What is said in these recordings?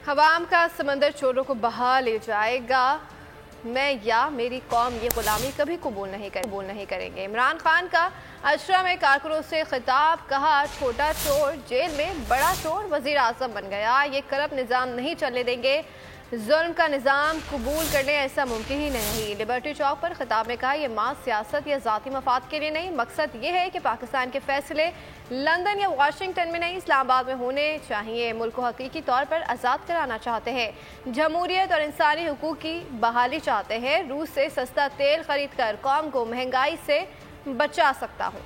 हवाम का समंदर चोरों को बहा ले जाएगा। मैं या मेरी कौम ये गुलामी कभी कबूल नहीं करेंगे। इमरान खान का अशरा में कारकुनों से खिताब, कहा छोटा चोर जेल में, बड़ा चोर वजीर आजम बन गया। ये करप्ट निज़ाम नहीं चलने देंगे। जुल्म का निज़ाम कबूल करने ऐसा मुमकिन ही नहीं। लिबर्टी चौक पर खिताब में कहा, यह मास सियासत या ज़ाती मफाद के लिए नहीं, मकसद ये है कि पाकिस्तान के फैसले लंदन या वाशिंगटन में नहीं, इस्लामाबाद में होने चाहिए। मुल्क को हकीकी तौर पर आज़ाद कराना चाहते हैं, जमहूरियत और इंसानी हुकूक की बहाली चाहते हैं। रूस से सस्ता तेल खरीद कर कौम को महंगाई से बचा सकता हूँ।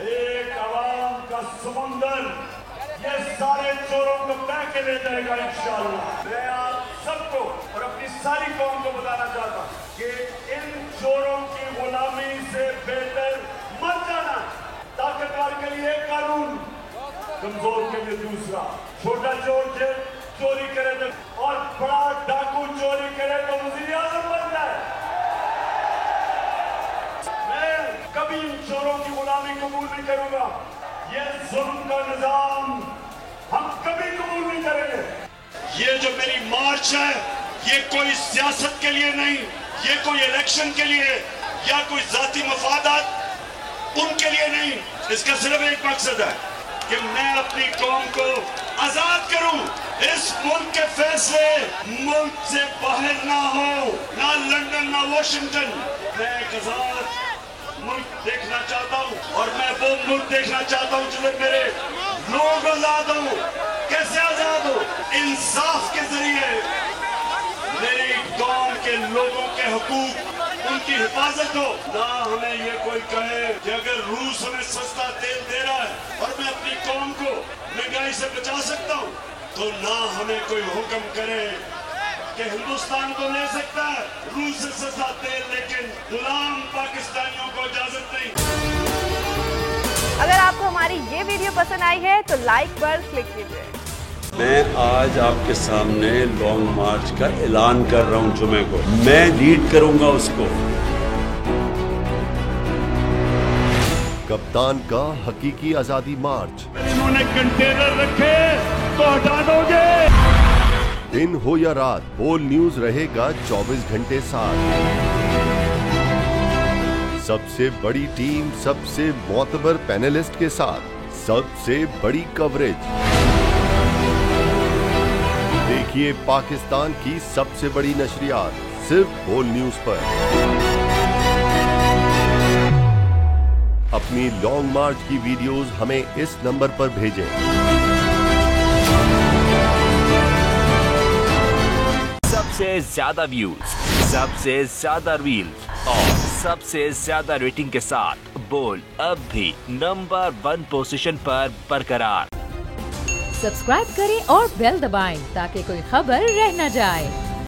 एक अवाम का समुंदर ये सारे चोरों को बह के ले जाएगा इंशाअल्लाह। मैं आप सबको और अपनी सारी कौम को बताना चाहता हूँ कि इन चोरों की गुलामी से बेहतर मर जाना। ताकतवर के लिए कानून, कमजोर के लिए दूसरा। छोटा चोर चोरी करे तो और बड़ा डाकू चोरी करे तो वज़ीर आज़म बन जाए। मैं कभी इन चोरों की गुलामी कबूल नहीं करूंगा। ये जुल्म का निजाम हम कभी कबूल नहीं करेंगे। ये जो मेरी मार्च है, ये कोई सियासत के लिए नहीं, ये कोई इलेक्शन के लिए या कोई जाती मफादात उनके लिए नहीं। इसका सिर्फ एक मकसद है कि मैं अपनी कौम को आजाद करूं। इस मुल्क के फैसले मुल्क से बाहर ना हो, ना लंदन ना वाशिंगटन। मैं एक आजाद मुल्क देखना चाहता हूँ और मैं वो मुल्क देखना चाहता हूँ जिसमें मेरे लोग आजाद हो। कैसे आजाद हो? इंसाफ के जरिए मेरी कौम के लोगों के हुकूक, उनकी हिफाजत हो। ना हमें ये कोई कहे कि अगर रूस हमें सस्ता तेल दे रहा है और मैं अपनी कौम को महंगाई से बचा सकता हूँ, तो ना हमें कोई हुक्म करे कि हिंदुस्तान को ले सकता है रूस से सस्ता तेल, लेकिन गुलाम पाकिस्तानियों को इजाजत नहीं। अगर आपको हमारी ये वीडियो पसंद आई है तो लाइक पर क्लिक कीजिए। मैं आज आपके सामने लॉन्ग मार्च का ऐलान कर रहा हूं। जुमे को मैं लीड करूंगा उसको। कप्तान का हकीकी आजादी मार्च। इन्होंने कंटेनर रखे तो हटा दोगे। दिन हो या रात, बोल न्यूज रहेगा 24 घंटे साथ। सबसे बड़ी टीम, सबसे मोतबर पैनलिस्ट के साथ, सबसे बड़ी कवरेज। देखिए पाकिस्तान की सबसे बड़ी नशरियात सिर्फ बोल न्यूज पर। अपनी लॉन्ग मार्च की वीडियोस हमें इस नंबर पर भेजें। सबसे ज्यादा व्यूज, सबसे ज्यादा रील्स और सबसे ज्यादा रेटिंग के साथ बोल अब भी नंबर 1 पोजीशन पर बरकरार। सब्सक्राइब करें और बेल दबाएं ताकि कोई खबर रह न जाए।